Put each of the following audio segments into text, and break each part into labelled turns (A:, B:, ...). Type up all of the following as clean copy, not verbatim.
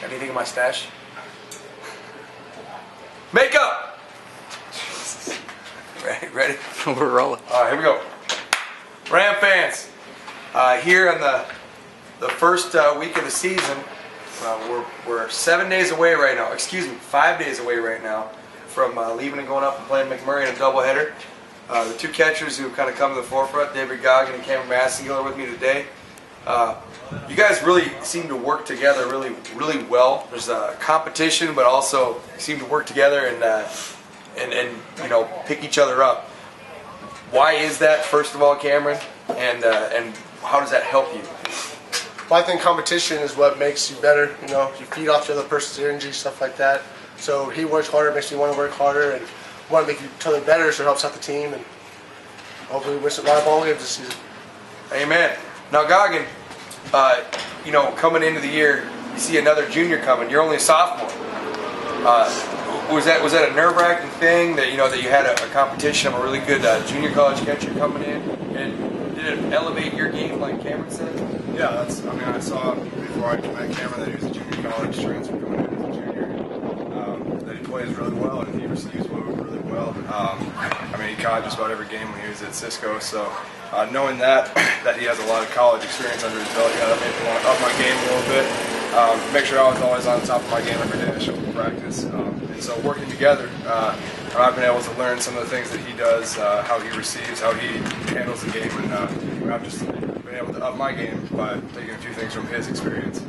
A: Anything in my stash? Makeup! Ready?
B: We're rolling.
A: All right, here we go. Ram fans, here on the first week of the season, we're 7 days away right now. Excuse me, 5 days away right now from leaving and going up and playing McMurry in a doubleheader. The two catchers who kind of come to the forefront, David Goggin and Massengill, are with me today. You guys really seem to work together really well. There's a competition, but also seem to work together and you know, pick each other up. Why is that, first of all, Cameron, and how does that help you?
C: Well, I think competition is what makes you better. You know, you feed off the other person's energy, stuff like that. So he works harder, makes me want to work harder, and want to make each other better, so it helps out the team, and hopefully we win a lot of ball games this season. Amen.
A: Now, Goggin, you know, coming into the year, you see another junior coming. You're only a sophomore. Was that a nerve-wracking thing that that you had a competition of a really good junior college catcher coming in, and did it elevate your game, like Cameron said?
D: Yeah, I mean, I saw before I met Cameron that he was a junior college transfer coming in as a junior. That he plays really well and he receives really well. I mean, he caught just about every game when he was at Cisco. So knowing that he has a lot of college experience under his belt, yeah, that made me want to up my game a little bit. Make sure I was always on top of my game every day I show up to practice. And so working together, I've been able to learn some of the things that he does, how he receives, how he handles the game, and I've just been able to up my game by taking a few things from his experience.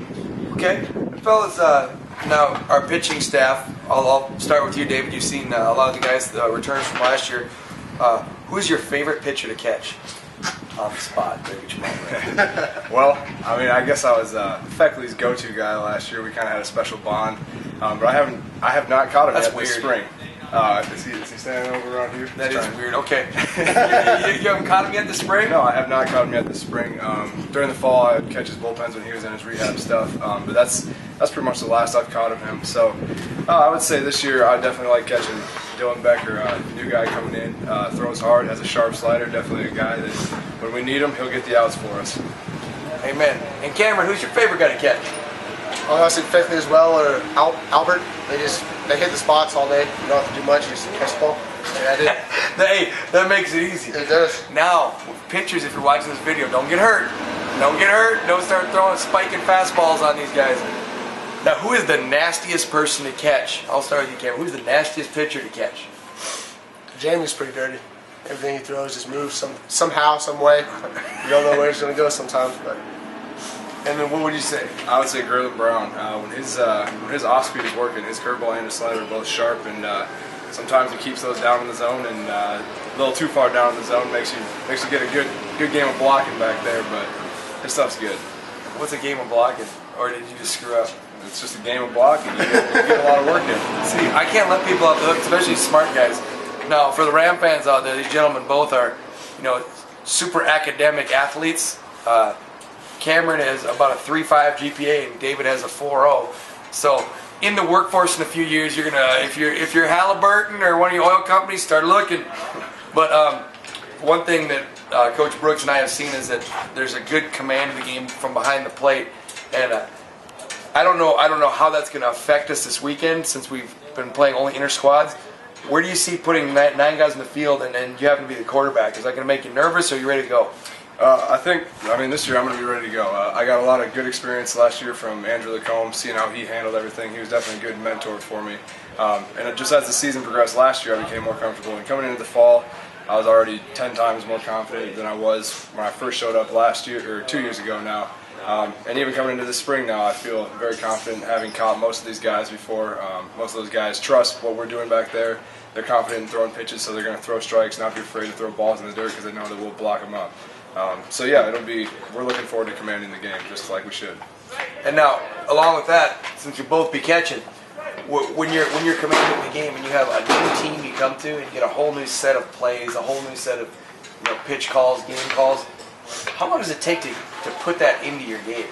A: Okay, fellas, now our pitching staff, I'll start with you, David. You've seen a lot of the guys' returns from last year. Who's your favorite pitcher to catch? On the spot, baby.
D: Well, I mean, I guess I was Feckley's go-to guy last year. We kind of had a special bond, but I have not caught him yet this spring. Is he standing over around here?
A: That is weird. Okay. you haven't caught him yet this spring?
D: No, I have not caught him yet this spring. During the fall, I'd catch his bullpens when he was in his rehab stuff, but that's pretty much the last I've caught of him. So I would say this year I definitely like catching Dylan Becker, new guy coming in, throws hard, has a sharp slider, definitely a guy that when we need him, he'll get the outs for us.
A: Amen. And Cameron, who's your favorite guy to catch?
C: Honestly, Feckley as well, or Albert. They hit the spots all day. You don't have to do much. You just catch the ball.
A: Hey, that makes it easy.
C: It does.
A: Now, pitchers, if you're watching this video, don't get hurt. Don't get hurt. Don't start throwing spiking fastballs on these guys. Now, who is the nastiest person to catch? I'll start with you, Cameron. Who's the nastiest pitcher to catch?
C: Jamie's pretty dirty. Everything he throws just moves somehow, some way. You don't know where it's going to go sometimes. But.
A: And then what would you say?
D: I would say Graylin Brown. When his off speed is working, his curveball and his slider are both sharp, and sometimes he keeps those down in the zone, and a little too far down in the zone makes you get a good game of blocking back there. But his stuff's good.
A: What's a game of blocking, or did you just screw up?
D: It's just a game of blocking. You get a lot of work in.
A: See, I can't let people off the hook, especially smart guys. Now, for the Ram fans out there, these gentlemen both are, super academic athletes. Cameron has about a 3.5 GPA, and David has a 4.0. So, in the workforce in a few years, you're gonna, if you're Halliburton or one of your oil companies, start looking. But one thing that Coach Brooks and I have seen is that there's a good command of the game from behind the plate, and I don't know how that's going to affect us this weekend since we've been playing only inter squads. Where do you see putting 9 guys in the field and you happen to be the quarterback? Is that going to make you nervous, or are you ready to go?
D: I mean, this year I'm going to be ready to go. I got a lot of good experience last year from Angelo State, seeing how he handled everything. He was definitely a good mentor for me. And just as the season progressed last year, I became more comfortable. And coming into the fall, I was already 10 times more confident than I was when I first showed up last year, or 2 years ago now. And even coming into the spring now, I feel very confident having caught most of these guys before. Most of those guys trust what we're doing back there. They're confident in throwing pitches, so they're going to throw strikes, not be afraid to throw balls in the dirt because they know that we'll block them up. So yeah, we're looking forward to commanding the game just like we should.
A: And now, along with that, since you'll both be catching, when you're commanding the game and you have a new team you come to and you get a whole new set of plays, a whole new set of pitch calls, game calls, how long does it take to put that into your game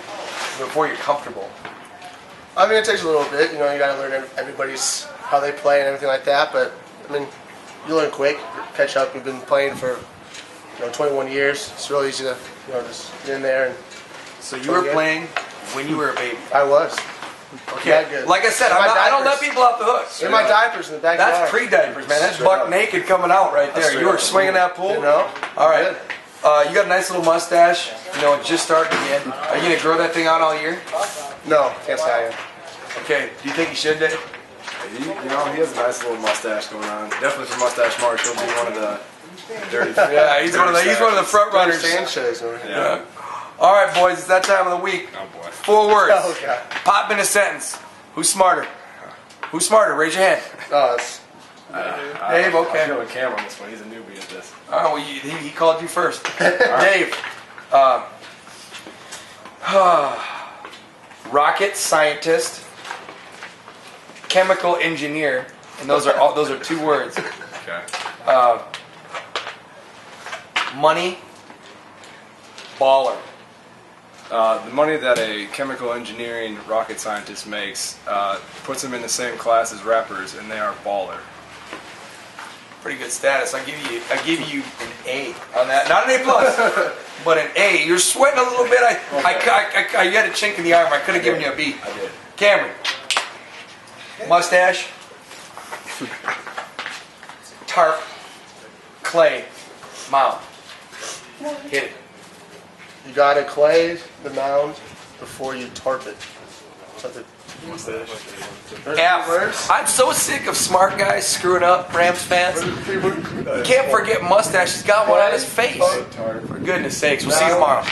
A: before you're comfortable?
C: I mean, it takes a little bit. You got to learn everybody's how they play and everything like that. But I mean, you learn quick, catch up. We've been playing for 21 years. It's really easy to just get in there. And
A: so you were playing when you were a baby.
C: I was.
A: Okay.
C: That good.
A: Like I said,
C: In my
A: I don't let
C: diapers.
A: people off the hook.
C: In my diapers in the backyard.
A: That's pre-diapers, man. That's
D: Straight
A: buck
D: up.
A: naked coming out right there.
D: Straight
A: You were
D: up.
A: swinging that pool?
C: You know?
A: All right.
C: Good.
A: You got a nice little mustache. You know, just starting again. Are you going to grow that thing out all year?
C: No, can't say I am.
A: Okay. Do you think you should, Dave?
D: He has a nice little mustache going on. Definitely for Mustache March, he'll be one of the dirty.
A: Yeah, he's one of the front runners.
C: Sanchez over here.
D: Yeah.
A: All right, boys. It's that time of the week.
D: Oh boy.
A: 4 words.
C: Oh, God.
A: Pop in a sentence. Who's smarter? Who's smarter? Raise your hand.
C: Oh, it's
A: Dave, okay.
D: I'm feeling Cam on this one. He's a newbie at this.
A: All right, well, he called you first. Dave. Rocket scientist, chemical engineer, and those are 2 words.
D: Okay.
A: Money, baller.
D: The money that a chemical engineering rocket scientist makes puts them in the same class as rappers, and they are baller.
A: Pretty good status. I give you an A on that. Not an A plus, but an A. You're sweating a little bit. I got a chink in the arm. I could have given you a B.
D: I did.
A: Cameron. Mustache. Tarp. Clay. Mound. Hit it.
C: you gotta clay the mound before you tarp it. Something.
A: F. I'm so sick of smart guys screwing up, Rams fans. You can't forget Mustache. He's got one on his face. For goodness sakes. We'll see you tomorrow.